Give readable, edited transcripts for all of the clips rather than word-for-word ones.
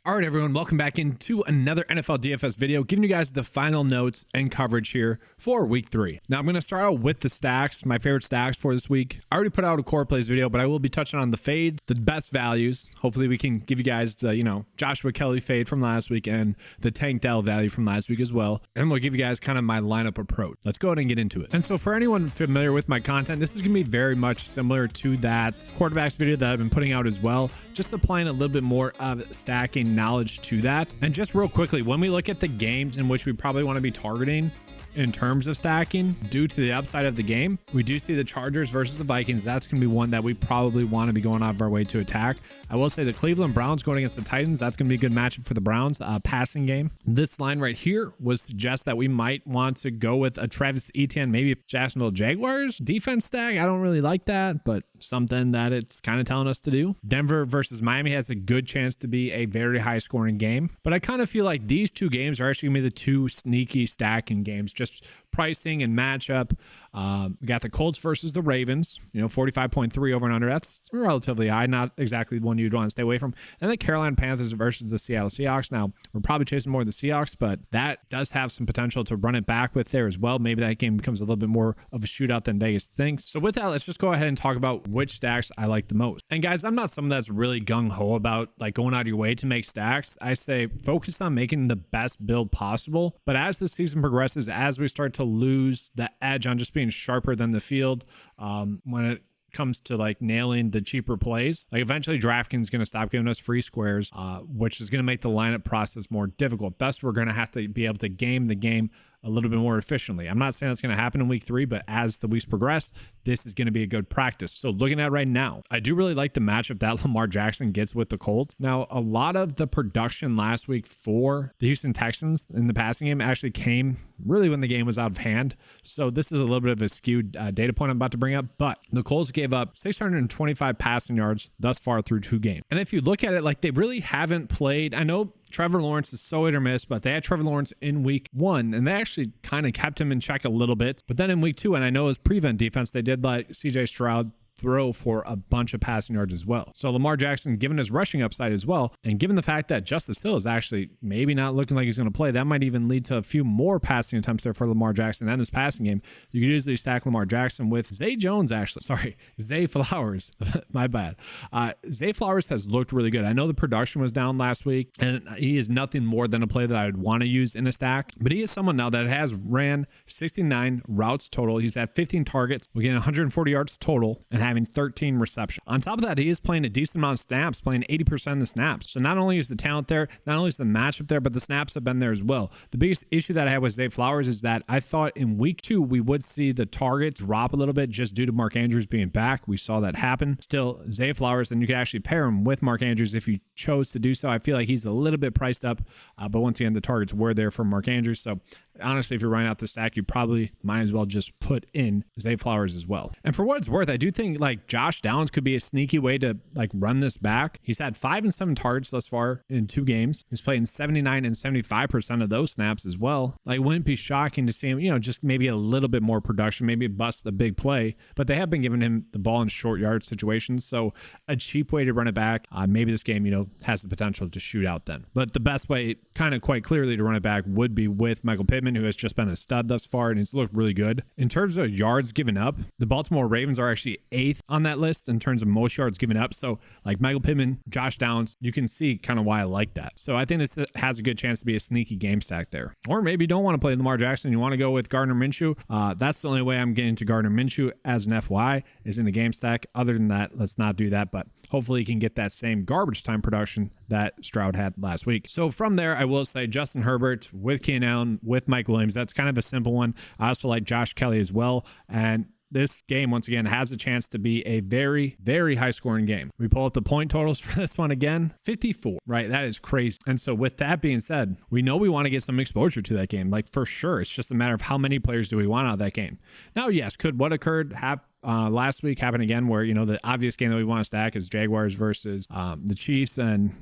All right, everyone, welcome back into another NFL DFS video, giving you guys the final notes and coverage here for week 3. Now, I'm going to start out with the stacks, my favorite stacks for this week. I already put out a core plays video, but I will be touching on the fade, the best values. Hopefully, we can give you guys the, Joshua Kelly fade from last week and the Tank Dell value from last week as well. And we'll give you guys kind of my lineup approach. Let's go ahead and get into it. And so for anyone familiar with my content, this is going to be very much similar to that quarterbacks video that I've been putting out as well, just applying a little bit more of stacking knowledge to that. And just real quickly, when we look at the games in which we probably want to be targeting in terms of stacking due to the upside of the game, we do see the Chargers versus the Vikings. That's going to be one that we probably want to be going out of our way to attack. I will say the Cleveland Browns going against the Titans, that's going to be a good matchup for the Browns passing game. This line right here would suggest that we might want to go with a Travis Etienne, maybe Jacksonville Jaguars defense stack. I don't really like that, but something that it's kind of telling us to do. Denver versus Miami has a good chance to be a very high scoring game, but I kind of feel like these two games are actually going to be the two sneaky stacking games, just pricing and matchup. We got the Colts versus the Ravens, 45.3 over and under. That's relatively high, not exactly the one you'd want to stay away from. And the Carolina Panthers versus the Seattle Seahawks. Now, we're probably chasing more of the Seahawks, but that does have some potential to run it back with there as well. Maybe that game becomes a little bit more of a shootout than Vegas thinks. So with that, let's just go ahead and talk about which stacks I like the most. And guys, I'm not someone that's really gung-ho about like going out of your way to make stacks. I say focus on making the best build possible. But as the season progresses, as we start to lose the edge on just being sharper than the field, when it comes to like nailing the cheaper plays, like eventually DraftKings is going to stop giving us free squares, which is going to make the lineup process more difficult. Thus, we're going to have to be able to game the game a little bit more efficiently. I'm not saying that's going to happen in week 3, but as the weeks progress, this is going to be a good practice. So looking at right now, I do really like the matchup that Lamar Jackson gets with the Colts. Now, a lot of the production last week for the Houston Texans in the passing game actually came really when the game was out of hand. So this is a little bit of a skewed data point I'm about to bring up, but the Colts gave up 625 passing yards thus far through 2 games. And if you look at it, like they really haven't played, I know Trevor Lawrence is so hit or miss, but they had Trevor Lawrence in week 1 and they actually kind of kept him in check a little bit. But then in week 2, and I know his prevent defense, they did let CJ Stroud throw for a bunch of passing yards as well. So Lamar Jackson, given his rushing upside as well, and given the fact that Justice Hill is actually maybe not looking like he's going to play, that might even lead to a few more passing attempts there for Lamar Jackson and this passing game. You could easily stack Lamar Jackson with Zay Flowers. My bad. Zay Flowers has looked really good. I know the production was down last week, and he is nothing more than a play that I would want to use in a stack, but he is someone now that has ran 69 routes total. He's at 15 targets. We're getting 140 yards total and having 13 receptions. On top of that, he is playing a decent amount of snaps, playing 80% of the snaps. So not only is the talent there, not only is the matchup there, but the snaps have been there as well. The biggest issue that I had with Zay Flowers is that I thought in week 2, we would see the targets drop a little bit just due to Mark Andrews being back. We saw that happen. Still, Zay Flowers, and you could actually pair him with Mark Andrews if you chose to do so. I feel like he's a little bit priced up, but once again, the targets were there for Mark Andrews. So honestly, if you're running out the stack, you probably might as well just put in Zay Flowers as well. And for what it's worth, I do think like Josh Downs could be a sneaky way to like run this back. He's had 5 and 7 targets thus far in 2 games. He's playing 79 and 75% of those snaps as well. Like, wouldn't be shocking to see him, just maybe a little bit more production, maybe bust a big play, but they have been giving him the ball in short yard situations. So a cheap way to run it back. Maybe this game, has the potential to shoot out then. But the best way, kind of quite clearly, to run it back would be with Michael Pittman, who has just been a stud thus far, and he's looked really good. In terms of yards given up, the Baltimore Ravens are actually 8th on that list in terms of most yards given up. So like Michael Pittman, Josh Downs, you can see kind of why I like that. So I think this has a good chance to be a sneaky game stack there. Or maybe you don't want to play Lamar Jackson, you want to go with Gardner Minshew. That's the only way I'm getting to Gardner Minshew as an FY is in a game stack. Other than that, let's not do that, but hopefully you can get that same garbage time production that Stroud had last week. So from there, I will say Justin Herbert with Keenan Allen, with Mike Williams. That's kind of a simple one. I also like Josh Kelly as well. And this game, once again, has a chance to be a very, very high scoring game. We pull up the point totals for this one again, 54, right? That is crazy. And so with that being said, we know we want to get some exposure to that game, like for sure. It's just a matter of how many players do we want out of that game. Now, yes, could what occurred last week happen again where, the obvious game that we want to stack is Jaguars versus the Chiefs, and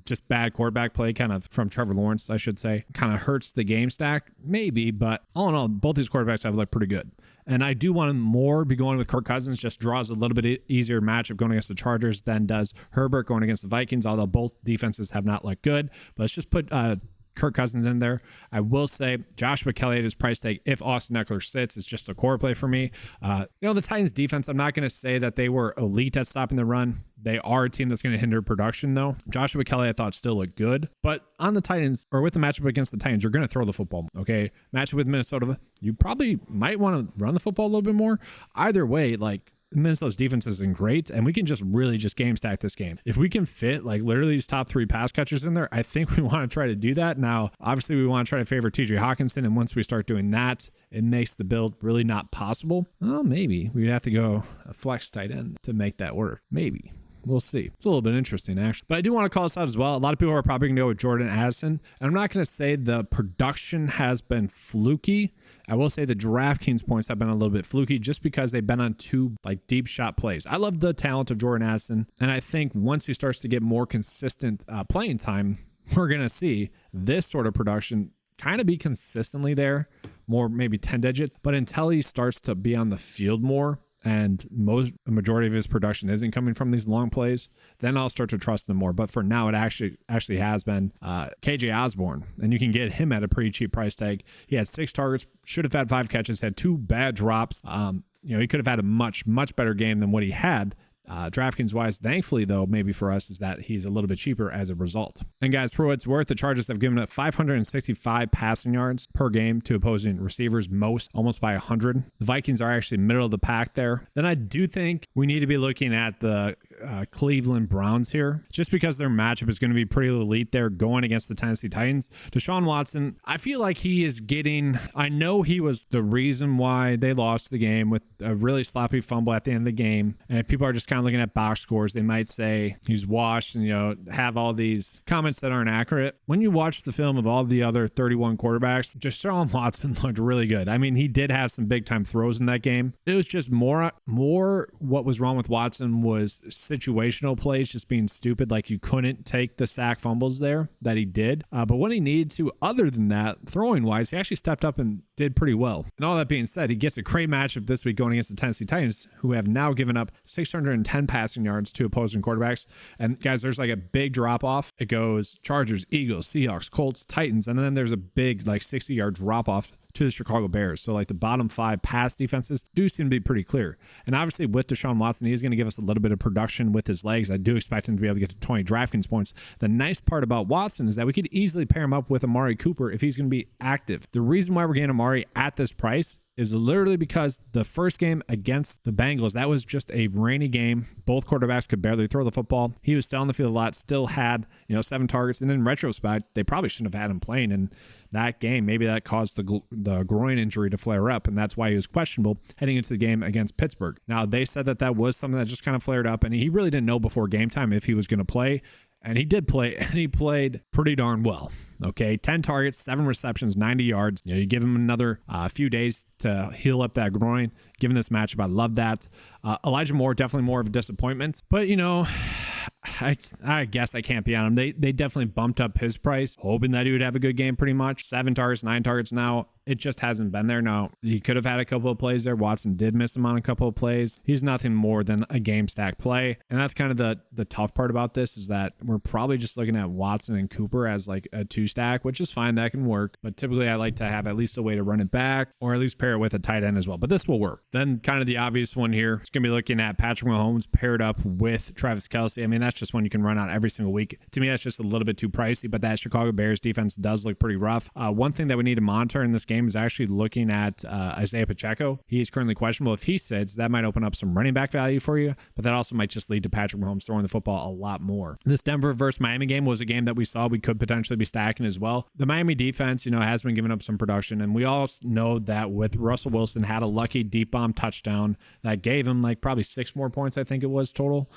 just bad quarterback play kind of from Trevor Lawrence, I should say, kind of hurts the game stack, maybe, but all in all, both these quarterbacks have looked pretty good. And I do want to more be going with Kirk Cousins. Just draws a little bit easier matchup going against the Chargers than does Herbert going against the Vikings, although both defenses have not looked good. But let's just put Kirk Cousins in there. I will say Joshua Kelly at his price tag, if Austin Eckler sits, is just a core play for me. The Titans defense, I'm not going to say that they were elite at stopping the run. They are a team that's going to hinder production, though. Joshua Kelly, I thought, still looked good. But on the Titans, or with the matchup against the Titans, you're going to throw the football, okay? Matchup with Minnesota, you probably might want to run the football a little bit more. Either way, like, Minnesota's defense isn't great, and we can just really just game stack this game. If we can fit like literally these top 3 pass catchers in there, I think we want to try to do that. Now, obviously, we want to try to favor TJ Hawkinson, and once we start doing that, it makes the build really not possible. Well, maybe we'd have to go a flex tight end to make that work. Maybe. We'll see. It's a little bit interesting, actually. But I do want to call this out as well. A lot of people are probably going to go with Jordan Addison. And I'm not going to say the production has been fluky. I will say the DraftKings points have been a little bit fluky just because they've been on 2 like deep shot plays. I love the talent of Jordan Addison. And I think once he starts to get more consistent playing time, we're going to see this sort of production kind of be consistently there, more maybe 10 digits. But until he starts to be on the field more, and a majority of his production isn't coming from these long plays, then I'll start to trust them more. But for now, it actually has been KJ Osborne, and you can get him at a pretty cheap price tag. He had 6 targets, should have had 5 catches, had 2 bad drops. He could have had a much better game than what he had. DraftKings wise, thankfully though, maybe for us, is that he's a little bit cheaper as a result. And guys, for what it's worth, the Chargers have given up 565 passing yards per game to opposing receivers, almost by 100. The Vikings are actually middle of the pack there. Then I do think we need to be looking at the Cleveland Browns here, just because their matchup is going to be pretty elite there going against the Tennessee Titans. Deshaun Watson, I feel like he is getting, I know he was the reason why they lost the game with a really sloppy fumble at the end of the game. And if people are just kind of looking at box scores, they might say he's washed and, have all these comments that aren't accurate. When you watch the film of all the other 31 quarterbacks, Deshaun Watson looked really good. I mean, he did have some big time throws in that game. It was just more what was wrong with Watson was situational plays just being stupid. Like you couldn't take the sack fumbles there that he did. But when he needed to, other than that, throwing wise, he actually stepped up and did pretty well. And all that being said, he gets a great matchup this week going against the Tennessee Titans, who have now given up 610 passing yards to opposing quarterbacks. And guys, there's like a big drop off. It goes Chargers, Eagles, Seahawks, Colts, Titans, and then there's a big like 60-yard drop off to the Chicago Bears. So like the bottom 5 pass defenses do seem to be pretty clear. And obviously with Deshaun Watson, he's going to give us a little bit of production with his legs. I do expect him to be able to get to 20 DraftKings points. The nice part about Watson is that we could easily pair him up with Amari Cooper if he's going to be active. The reason why we're getting Amari at this price is literally because the first game against the Bengals, that was just a rainy game. Both quarterbacks could barely throw the football. He was still on the field a lot, still had 7 targets. And in retrospect, they probably shouldn't have had him playing in that game. Maybe that caused the groin injury to flare up, and that's why he was questionable heading into the game against Pittsburgh. Now, they said that was something that just kind of flared up, and he really didn't know before game time if he was going to play. And he did play, and he played pretty darn well. Okay, 10 targets, 7 receptions, 90 yards. You give him another few days to heal up that groin. Given this matchup, I love that. Elijah Moore, definitely more of a disappointment. But, I guess I can't be on him. They definitely bumped up his price, hoping that he would have a good game pretty much. 7 targets, 9 targets now. It just hasn't been there. Now, he could have had a couple of plays there. Watson did miss him on a couple of plays. He's nothing more than a game stack play. And that's kind of the tough part about this is that we're probably just looking at Watson and Cooper as like a 2 stack, which is fine. That can work. But typically I like to have at least a way to run it back or at least pair it with a tight end as well. But this will work. Then kind of the obvious one here, it's going to be looking at Patrick Mahomes paired up with Travis Kelce. I mean, that's just one you can run out every single week. To me, that's just a little bit too pricey, but that Chicago Bears defense does look pretty rough. One thing that we need to monitor in this game is actually looking at Isaiah Pacheco. He is currently questionable. If he sits, that might open up some running back value for you, but that also might just lead to Patrick Mahomes throwing the football a lot more. This Denver versus Miami game was a game that we saw we could potentially be stacking as well. The Miami defense, has been giving up some production, and we all know that with Russell Wilson had a lucky deep bomb touchdown that gave him like probably 6 more points, I think it was total,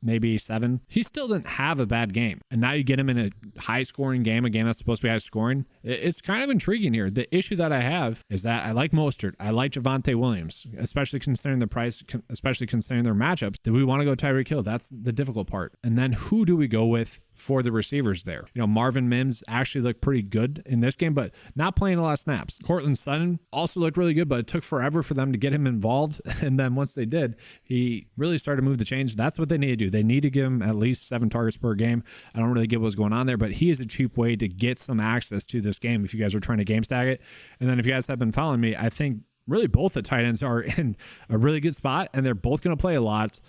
maybe 7. He still didn't have a bad game, and now you get him in a high-scoring game, a game that's supposed to be high-scoring. It's kind of intriguing here. The issue that I have is that I like Mostert. I like Javonte Williams, especially considering the price, especially considering their matchups. Do we want to go Tyreek Hill? That's the difficult part. And then who do we go with for the receivers there. You know, Marvin Mims actually looked pretty good in this game, but not playing a lot of snaps. Cortland Sutton also looked really good, but it took forever for them to get him involved. And then once they did, he really started to move the chains. That's what they need to do. They need to give him at least 7 targets per game. I don't really get what's going on there, but he is a cheap way to get some access to this game if you guys are trying to game stack it. And then if you guys have been following me, I think really both the tight ends are in a really good spot, and they're both going to play a lot.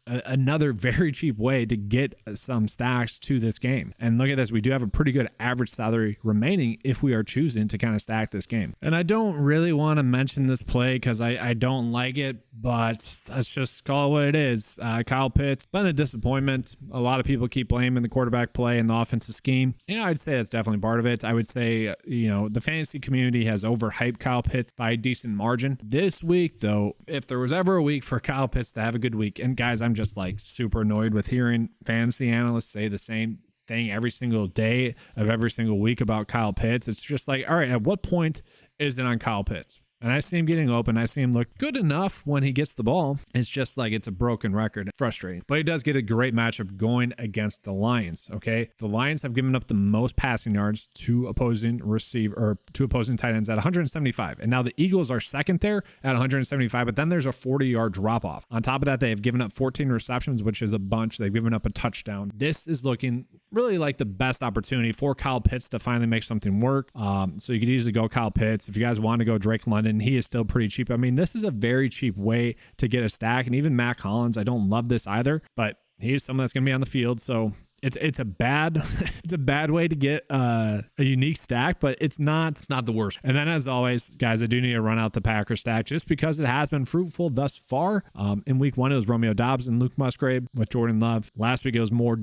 Another very cheap way to get some stacks to this game. And look at this, we do have a pretty good average salary remaining if we are choosing to kind of stack this game. And I don't really want to mention this play because I don't like it, but let's just call it what it is. Kyle Pitts, been a disappointment. A lot of people keep blaming the quarterback play and the offensive scheme. You know, I'd say that's definitely part of it. I would say, you know, the fantasy community has overhyped Kyle Pitts by a decent margin. This week, though, if there was ever a week for Kyle Pitts to have a good week, and guys, I'm just like super annoyed with hearing fantasy analysts say the same thing every single day of every single week about Kyle Pitts. It's just like, all right, at what point is it on Kyle Pitts? And I see him getting open. I see him look good enough when he gets the ball. It's just like it's a broken record. Frustrating. But he does get a great matchup going against the Lions, okay? The Lions have given up the most passing yards to opposing tight ends at 175. And now the Eagles are second there at 175, but then there's a 40-yard drop-off. On top of that, they have given up 14 receptions, which is a bunch. They've given up a touchdown. This is looking really like the best opportunity for Kyle Pitts to finally make something work. So you could easily go Kyle Pitts. If you guys want to go Drake London, he is still pretty cheap. I mean, this is a very cheap way to get a stack. And even Matt Collins, I don't love this either, but he's someone that's going to be on the field. So it's a bad it's a bad way to get a unique stack, but it's not the worst. And then as always, guys, I do need to run out the Packers stack just because it has been fruitful thus far. In week 1, it was Romeo Doubs and Luke Musgrave with Jordan Love. Last week it was more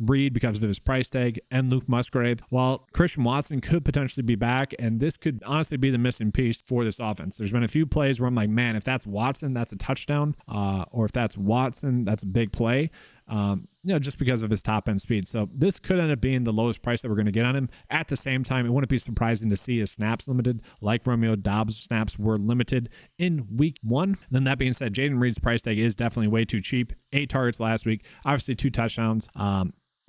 Reed because of his price tag and Luke Musgrave, while Christian Watson could potentially be back, and this could honestly be the missing piece for this offense. There's been a few plays where I'm like, man, if that's Watson, that's a touchdown, or if that's Watson, that's a big play. You know, just because of his top end speed. So this could end up being the lowest price that we're going to get on him. At the same time, it wouldn't be surprising to see his snaps limited, like Romeo Doubs' snaps were limited in week 1. And then that being said, Jaden Reed's price tag is definitely way too cheap. 8 targets last week, obviously 2 touchdowns.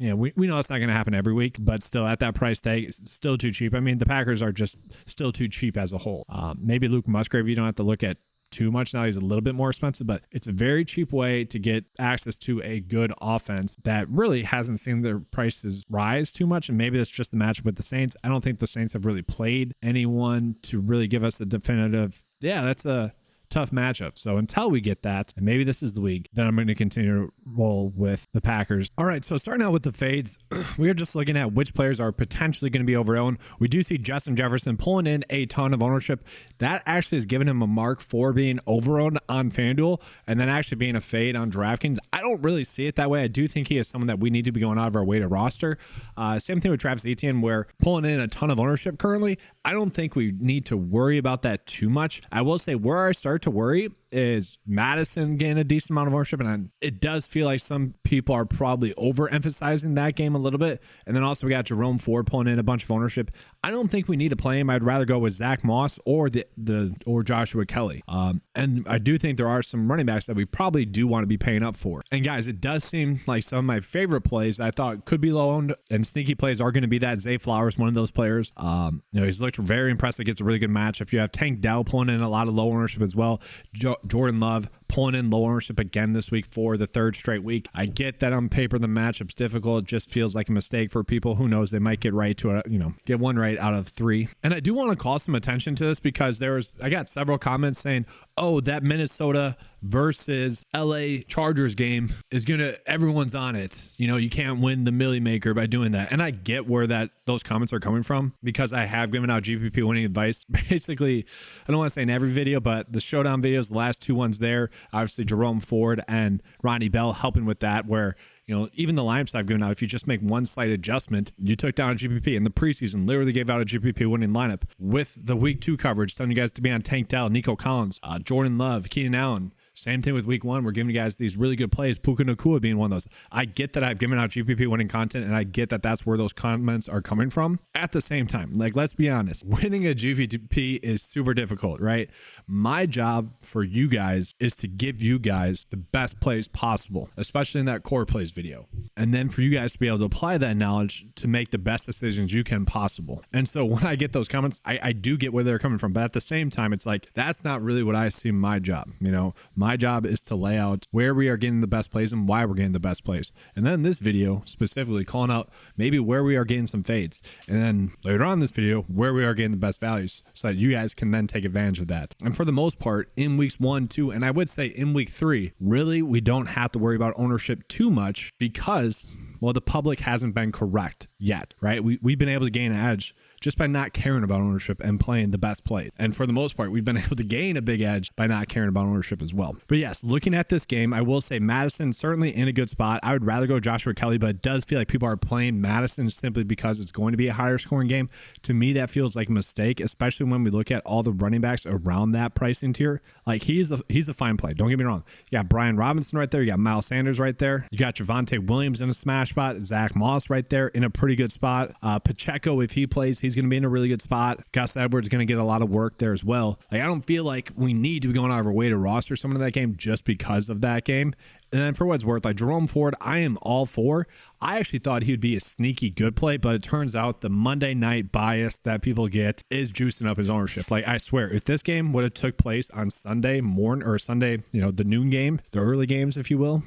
You know, we know that's not going to happen every week, but still at that price tag, it's still too cheap. I mean, the Packers are just still too cheap as a whole. Maybe Luke Musgrave, you don't have to look at too much now. He's a little bit more expensive, but it's a very cheap way to get access to a good offense that really hasn't seen their prices rise too much. And maybe that's just the matchup with the Saints. I don't think the Saints have really played anyone to really give us a definitive, yeah, that's a tough matchup. So until we get that, and maybe this is the week, then I'm going to continue to roll with the Packers. All right, so starting out with the fades, we are just looking at which players are potentially going to be overowned. We do see Justin Jefferson pulling in a ton of ownership. That actually has given him a mark for being overowned on FanDuel and then actually being a fade on DraftKings. I don't really see it that way. I do think he is someone that we need to be going out of our way to roster. Same thing with Travis Etienne, where pulling in a ton of ownership currently. I don't think we need to worry about that too much. I will say where I start to worry is Madison getting a decent amount of ownership, and it does feel like some people are probably overemphasizing that game a little bit. And then also we got Jerome Ford pulling in a bunch of ownership. I don't think we need to play him. I'd rather go with Zach Moss or or Joshua Kelly. And I do think there are some running backs that we probably do want to be paying up for. And guys, it does seem like some of my favorite plays I thought could be low owned and sneaky plays are going to be that Zay Flowers, one of those players. You know, he's looked very impressive. Gets a really good matchup. You have Tank Dell pulling in a lot of low ownership as well. Jordan Love pulling in low ownership again this week for the 3rd straight week. I get that on paper the matchup's difficult. It just feels like a mistake for people. Who knows? They might get right to get one right out of 3. And I do want to call some attention to this because I got several comments saying, oh, that Minnesota versus LA Chargers game is everyone's on it. You know, you can't win the Millie Maker by doing that. And I get where those comments are coming from because I have given out GPP winning advice. Basically, I don't want to say in every video, but the showdown videos, the last 2 ones there, obviously Jerome Ford and Ronnie Bell helping with that, where you know, even the lineups I've given out, if you just make one slight adjustment, you took down a GPP in the preseason, literally gave out a GPP winning lineup with the week 2 coverage, telling you guys to be on Tank Dell, Nico Collins, Jordan Love, Keenan Allen, Same thing with week 1. We're giving you guys these really good plays. Puka Nacua being one of those. I get that I've given out GPP winning content, and I get that that's where those comments are coming from. At the same time, like, let's be honest, winning a GPP is super difficult, right? My job for you guys is to give you guys the best plays possible, especially in that core plays video. And then for you guys to be able to apply that knowledge to make the best decisions you can possible. And so when I get those comments, I do get where they're coming from. But at the same time, it's like, that's not really what I see my job. You know, my job is to lay out where we are getting the best plays and why we're getting the best plays. And then this video specifically calling out maybe where we are getting some fades. And then later on in this video, where we are getting the best values so that you guys can then take advantage of that. And for the most part, in weeks 1, 2, and I would say in week 3, really, we don't have to worry about ownership too much because, well, the public hasn't been correct yet, right? We've been able to gain an edge just by not caring about ownership and playing the best play. And for the most part, we've been able to gain a big edge by not caring about ownership as well. But yes, looking at this game, I will say Madison certainly in a good spot. I would rather go Joshua Kelly, but it does feel like people are playing Madison simply because it's going to be a higher scoring game. To me, that feels like a mistake, especially when we look at all the running backs around that pricing tier. Like, he's a fine play. Don't get me wrong. You got Brian Robinson right there. You got Miles Sanders right there. You got Javonte Williams in a smash spot. Zach Moss right there in a pretty good spot. Pacheco, if he plays, he's going to be in a really good spot. Gus Edwards is going to get a lot of work there as well. Like, I don't feel like we need to be going out of our way to roster someone in that game just because of that game. And then for what it's worth, like Jerome Ford, I am all for. I actually thought he would be a sneaky good play, but it turns out the Monday night bias that people get is juicing up his ownership. Like, I swear, if this game would have took place on Sunday morning or Sunday, you know, the noon game, the early games, if you will,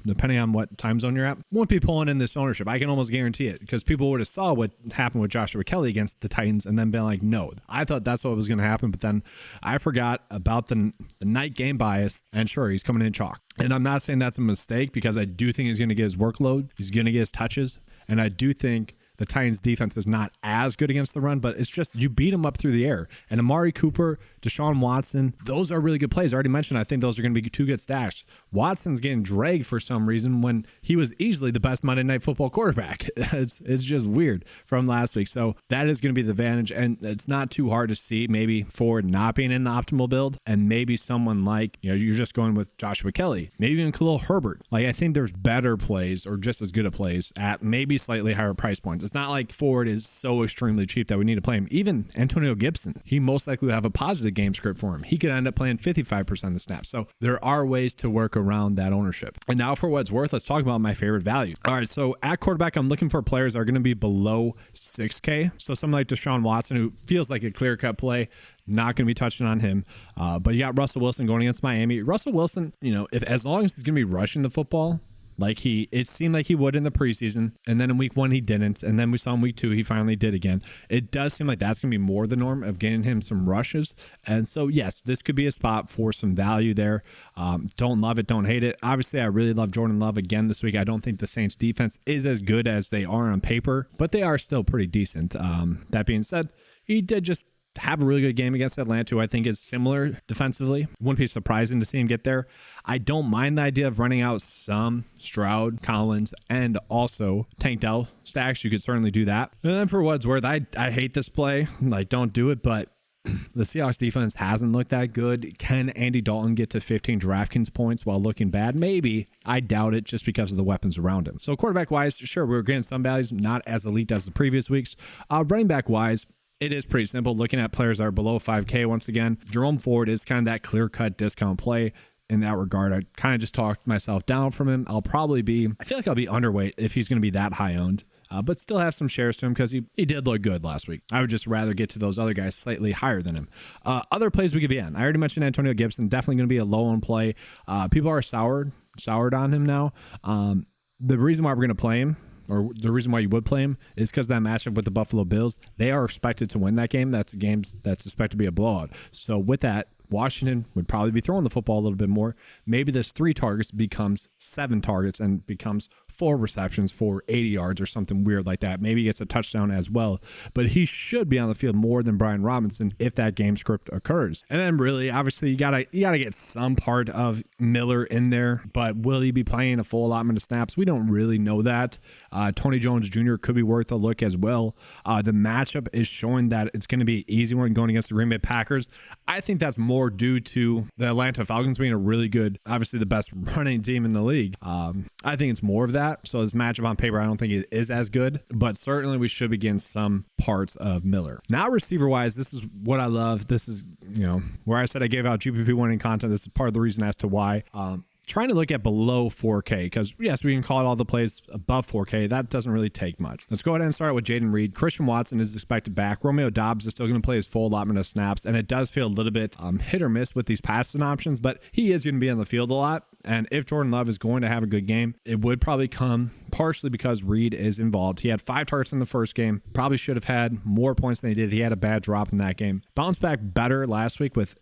depending on what time zone you're at, won't be pulling in this ownership. I can almost guarantee it, because people would have saw what happened with Joshua Kelly against the Titans and then been like, no, I thought that's what was going to happen. But then I forgot about the night game bias, and sure, he's coming in chalk. And I'm not saying that's a mistake, because I do think he's going to get his workload. He's going to get his touches. And I do think the Titans defense is not as good against the run, but it's just you beat them up through the air. And Amari Cooper, Deshaun Watson, those are really good plays. I already mentioned, I think those are going to be 2 good stacks. Watson's getting dragged for some reason when he was easily the best Monday Night Football quarterback. It's just weird from last week. So that is going to be the advantage. And it's not too hard to see maybe Ford not being in the optimal build, and maybe someone like, you know, you're just going with Joshua Kelly, maybe even Khalil Herbert. Like, I think there's better plays or just as good of plays at maybe slightly higher price points. It's not like Ford is so extremely cheap that we need to play him. Even Antonio Gibson, he most likely will have a positive game script for him. He could end up playing 55% of the snaps. So there are ways to work around that ownership. And now for what it's worth, let's talk about my favorite value. All right, so at quarterback, I'm looking for players that are going to be below 6K. So someone like Deshaun Watson, who feels like a clear-cut play, not going to be touching on him. But you got Russell Wilson going against Miami. Russell Wilson, you know, as long as he's going to be rushing the football, like it seemed like he would in the preseason, and then in week 1 he didn't, and then we saw in week 2 he finally did again. It does seem like that's going to be more the norm of getting him some rushes, and so yes, this could be a spot for some value there. Don't love it, don't hate it. Obviously, I really love Jordan Love again this week. I don't think the Saints defense is as good as they are on paper, but they are still pretty decent. That being said, he did just have a really good game against Atlanta, who I think is similar defensively. Wouldn't be surprising to see him get there. I don't mind the idea of running out some Stroud, Collins, and also Tank Dell stacks. You could certainly do that. And then for what it's worth, I hate this play. Like, don't do it, but the Seahawks defense hasn't looked that good. Can Andy Dalton get to 15 DraftKings points while looking bad? Maybe. I doubt it, just because of the weapons around him. So quarterback-wise, sure, we're getting some values, not as elite as the previous weeks. Running back-wise, it is pretty simple. Looking at players that are below 5K once again, Jerome Ford is kind of that clear-cut discount play in that regard. I kind of just talked myself down from him. I feel like I'll be underweight if he's going to be that high owned, but still have some shares to him because he did look good last week. I would just rather get to those other guys slightly higher than him. Other plays we could be on. I already mentioned Antonio Gibson, definitely going to be a low-owned play. People are soured on him now. The reason why we're going to play him, or the reason why you would play him, is because that matchup with the Buffalo Bills, they are expected to win that game. That's a game that's expected to be a blowout. So with that, Washington would probably be throwing the football a little bit more. Maybe this 3 targets becomes 7 targets and becomes 4 receptions for 80 yards or something weird like that. Maybe he gets a touchdown as well. But he should be on the field more than Brian Robinson if that game script occurs. And then really, obviously, you gotta get some part of Miller in there. But will he be playing a full allotment of snaps? We don't really know that. Tony Jones Jr. could be worth a look as well. The matchup is showing that it's going to be an easy one going against the Green Bay Packers. I think that's more more due to the Atlanta Falcons being a really good, obviously the best running team in the league. I think it's more of that. So this matchup on paper, I don't think it is as good, but certainly we should be getting some parts of Miller. Now receiver wise, this is what I love. This is, where I said I gave out GPP winning content. This is part of the reason as to why. Trying to look at below 4K because yes, we can call it all the plays above 4K. That doesn't really take much. Let's go ahead and start with Jaden Reed. Christian Watson is expected back. Romeo Doubs is still going to play his full allotment of snaps, and it does feel a little bit hit or miss with these passing options, but he is going to be on the field a lot. And if Jordan Love is going to have a good game, it would probably come partially because Reed is involved. He had 5 targets in the first game. Probably should have had more points than he did. He had a bad drop in that game. Bounced back better last week with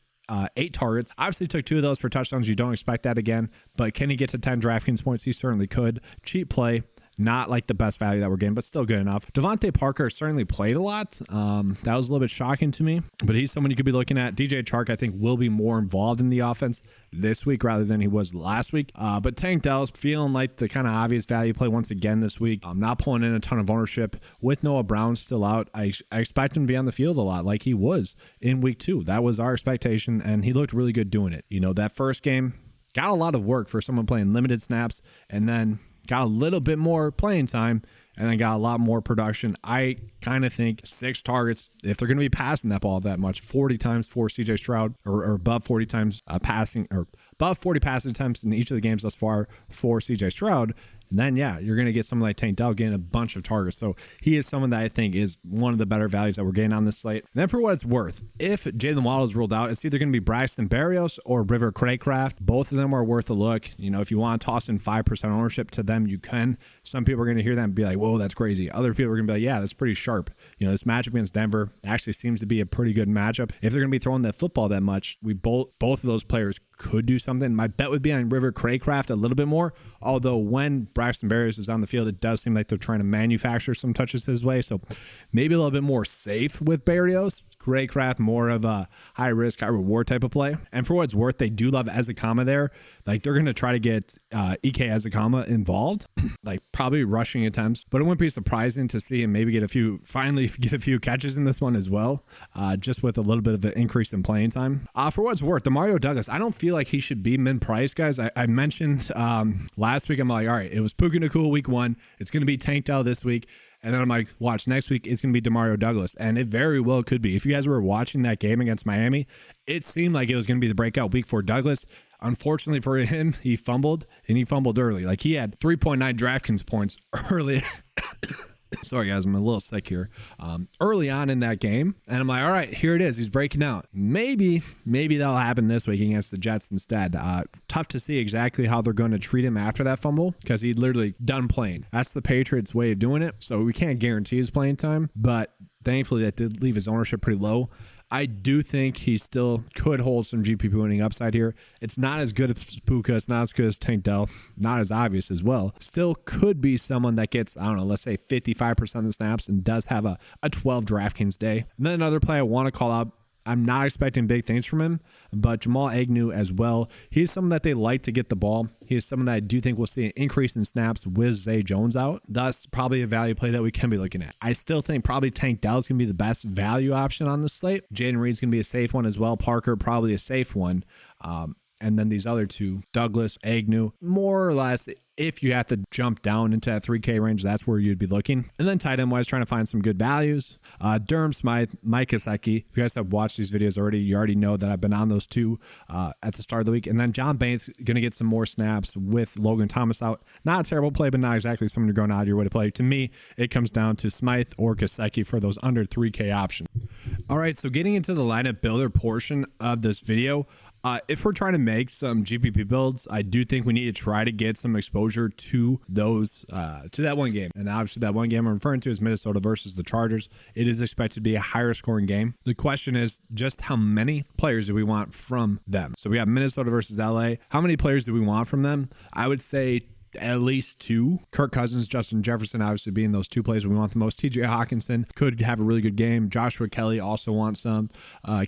8 targets. Obviously took 2 of those for touchdowns. You don't expect that again, but can he get to 10 DraftKings points? He certainly could. Cheap play. Not like the best value that we're getting, but still good enough. Devontae Parker certainly played a lot. That was a little bit shocking to me, but he's someone you could be looking at. DJ Chark, I think, will be more involved in the offense this week rather than he was last week. But Tank Dell's feeling like the kind of obvious value play once again this week. I'm not pulling in a ton of ownership with Noah Brown still out. I expect him to be on the field a lot like he was in week 2. That was our expectation, and he looked really good doing it. That first game got a lot of work for someone playing limited snaps, and then got a little bit more playing time, and then got a lot more production. I kind of think 6 targets, if they're going to be passing that ball that much, 40 times for CJ Stroud, or above 40 times passing, or above 40 passing attempts in each of the games thus far for CJ Stroud, then yeah, you're going to get someone like Tank Dell getting a bunch of targets. So he is someone that I think is one of the better values that we're getting on this slate. And then for what it's worth, if Jalen Waddle is ruled out, it's either going to be Braxton Berrios or River Craycraft. Both of them are worth a look. If you want to toss in 5% ownership to them, you can. Some people are going to hear that and be like, whoa, that's crazy. Other people are going to be like, yeah, that's pretty sharp. This matchup against Denver actually seems to be a pretty good matchup. If they're going to be throwing that football that much, both of those players could do something. My bet would be on River Craycraft a little bit more, although when Braxton Berrios is on the field, it does seem like they're trying to manufacture some touches his way, so maybe a little bit more safe with Berrios. Craycraft, more of a high risk, high reward type of play. And for what it's worth, they do love Ezekama there. Like, they're going to try to get EK Ezekama involved, like probably rushing attempts, but it wouldn't be surprising to see him maybe finally get a few catches in this one as well, just with a little bit of an increase in playing time. For what it's worth, Demario Douglas, I don't feel like he should be min-price, guys. I mentioned last week, I'm like, all right, it was Puka Nacua week 1. It's going to be Tank Dell this week. And then I'm like, watch, next week it's going to be Demario Douglas. And it very well could be. If you guys were watching that game against Miami, it seemed like it was going to be the breakout week for Douglas. Unfortunately for him, he fumbled, and he fumbled early. Like, he had 3.9 DraftKings points early. Sorry, guys, I'm a little sick here. Early on in that game, and I'm like, all right, here it is. He's breaking out. Maybe that'll happen this week against the Jets instead. Tough to see exactly how they're going to treat him after that fumble, because he'd literally done playing. That's the Patriots' way of doing it, so we can't guarantee his playing time, but thankfully that did leave his ownership pretty low. I do think he still could hold some GPP winning upside here. It's not as good as Puka. It's not as good as Tank Dell. Not as obvious as well. Still could be someone that gets, I don't know, let's say 55% of the snaps and does have a 12 DraftKings day. And then another play I want to call out, I'm not expecting big things from him, but Jamal Agnew as well. He's someone that they like to get the ball. He is someone that I do think we'll see an increase in snaps with Zay Jones out. Thus, probably a value play that we can be looking at. I still think probably Tank Dell is going to be the best value option on the slate. Jaden Reed's going to be a safe one as well. Parker, probably a safe one. And then these other two, Douglas, Agnew, more or less, if you have to jump down into that 3K range, that's where you'd be looking. And then tight end wise, trying to find some good values. Durham Smythe, Mike Gesicki. If you guys have watched these videos already, you already know that I've been on those two at the start of the week. And then John Bates going to get some more snaps with Logan Thomas out. Not a terrible play, but not exactly someone you're going out of your way to play. To me, it comes down to Smythe or Gesicki for those under 3K options. All right, so getting into the lineup builder portion of this video, if we're trying to make some GPP builds, I do think we need to try to get some exposure to those, to that one game. And obviously that one game I'm referring to is Minnesota versus the Chargers. It is expected to be a higher scoring game. The question is just how many players do we want from them? So we have Minnesota versus LA. How many players do we want from them? I would say at least 2. Kirk Cousins, Justin Jefferson, obviously being those 2 plays we want the most. TJ Hawkinson could have a really good game. Joshua Kelly also wants some.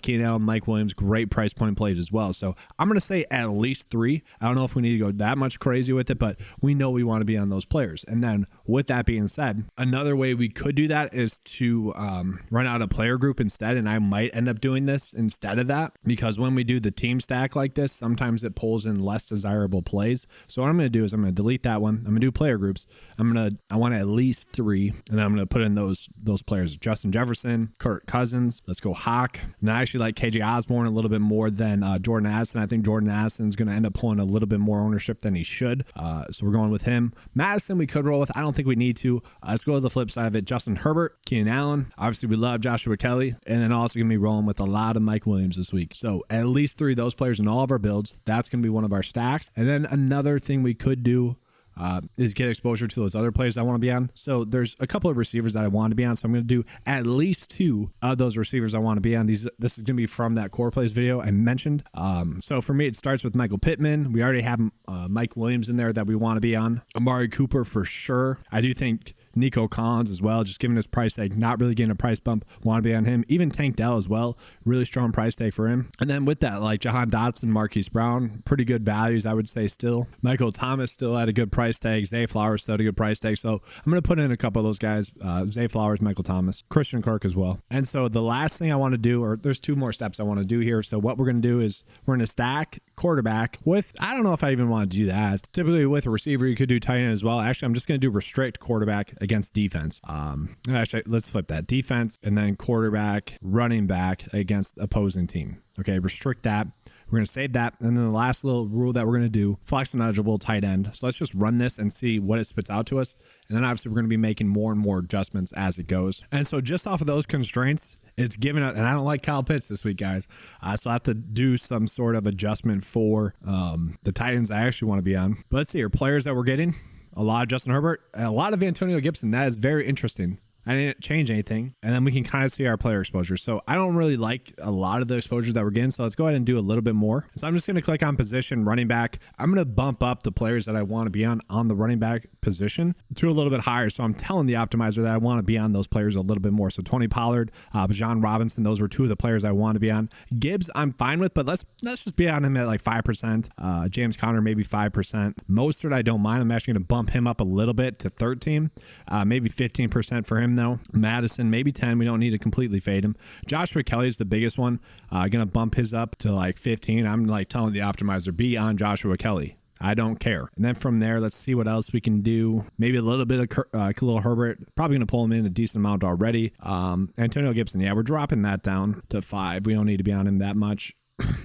Keenan Allen, Mike Williams, great price point plays as well. So I'm going to say at least 3. I don't know if we need to go that much crazy with it, but we know we want to be on those players. And then with that being said, another way we could do that is to run out a player group instead. And I might end up doing this instead of that, because when we do the team stack like this, sometimes it pulls in less desirable plays. So what I'm going to do is I'm going to delete that one. I'm going to do player groups. I want at least 3, and I'm going to put in those players: Justin Jefferson, Kirk Cousins. Let's go Hawk. And I actually like KJ Osborne a little bit more than Jordan Addison. I think Jordan Addison is going to end up pulling a little bit more ownership than he should. So we're going with him. Madison we could roll with. I don't think we need to. Let's go to the flip side of it. Justin Herbert, Keenan Allen. Obviously we love Joshua Kelly, and then also going to be rolling with a lot of Mike Williams this week. So at least 3 of those players in all of our builds. That's going to be one of our stacks. And then another thing we could do is get exposure to those other players I want to be on. So there's a couple of receivers that I want to be on. So I'm going to do at least 2 of those receivers I want to be on. This is going to be from that core plays video I mentioned. So for me, it starts with Michael Pittman. We already have Mike Williams in there that we want to be on. Amari Cooper for sure. I do think Nico Collins as well, just given his price tag, not really getting a price bump, want to be on him. Even Tank Dell as well, really strong price tag for him. And then with that, like Jahan Dotson, Marquise Brown, pretty good values, I would say still. Michael Thomas still had a good price tag. Zay Flowers still had a good price tag. So I'm going to put in a couple of those guys, Zay Flowers, Michael Thomas, Christian Kirk as well. And so the last thing I want to do, or there's 2 more steps I want to do here. So what we're going to do is we're going to stack quarterback with, I don't know if I even want to do that. Typically with a receiver, you could do tight end as well. Actually, I'm just going to do restrict quarterback against defense. Actually, let's flip that. Defense and then quarterback, running back against opposing team. Okay, restrict that. We're going to save that. And then the last little rule that we're going to do, flex and eligible tight end. So let's just run this and see what it spits out to us. And then obviously we're going to be making more and more adjustments as it goes. And so just off of those constraints, it's given out, and I don't like Kyle Pitts this week, guys. So I have to do some sort of adjustment for the tight ends I actually want to be on. But let's see, our players that we're getting, a lot of Justin Herbert, and a lot of Antonio Gibson. That is very interesting. I didn't change anything. And then we can kind of see our player exposure. So I don't really like a lot of the exposures that we're getting. So let's go ahead and do a little bit more. So I'm just going to click on position, running back. I'm going to bump up the players that I want to be on the running back position to a little bit higher. So I'm telling the optimizer that I want to be on those players a little bit more. So Tony Pollard, Bijan Robinson, those were 2 of the players I want to be on. Gibbs, I'm fine with, but let's just be on him at like 5%. James Conner, maybe 5%. Mostert, I don't mind. I'm actually going to bump him up a little bit to 13, maybe 15% for him though. Madison, maybe 10. We don't need to completely fade him. Joshua Kelly is the biggest one. Gonna bump his up to like 15. I'm like telling the optimizer, be on Joshua Kelly. I don't care. And then from there, let's see what else we can do. Maybe a little bit of Khalil Herbert. Probably going to pull him in a decent amount already. Antonio Gibson, yeah, we're dropping that down to 5. We don't need to be on him that much.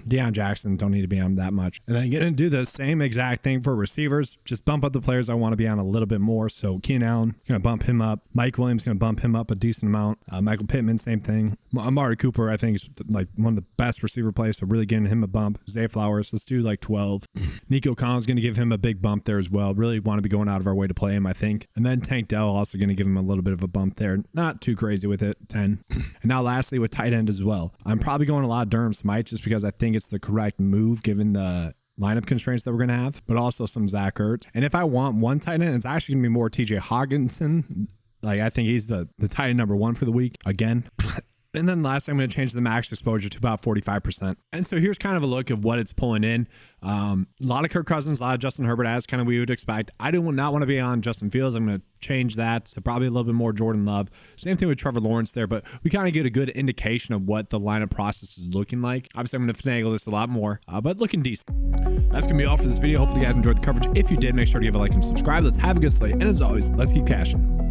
Deion Jackson, don't need to be on that much. And then going to do the same exact thing for receivers. Just bump up the players I want to be on a little bit more. So Keenan Allen, going to bump him up. Mike Williams, going to bump him up a decent amount. Michael Pittman, same thing. Amari Cooper, I think, is like one of the best receiver plays. So really getting him a bump. Zay Flowers, let's do like 12. Nico Collins going to give him a big bump there as well. Really want to be going out of our way to play him, I think. And then Tank Dell also going to give him a little bit of a bump there. Not too crazy with it, 10. And now lastly with tight end as well. I'm probably going a lot of Durham Smythe just because I think it's the correct move given the lineup constraints that we're going to have, but also some Zach Ertz. And if I want one tight end, it's actually going to be more TJ Hawkinson. Like, I think he's the tight end number 1 for the week again. And then last, I'm going to change the max exposure to about 45%. And so here's kind of a look of what it's pulling in. A lot of Kirk Cousins, a lot of Justin Herbert, as kind of we would expect. I do not want to be on Justin Fields. I'm going to change that to probably a little bit more Jordan Love. Same thing with Trevor Lawrence there, but we kind of get a good indication of what the lineup process is looking like. Obviously, I'm going to finagle this a lot more, but looking decent. That's going to be all for this video. Hopefully you guys enjoyed the coverage. If you did, make sure to give a like and subscribe. Let's have a good slate. And as always, let's keep cashing.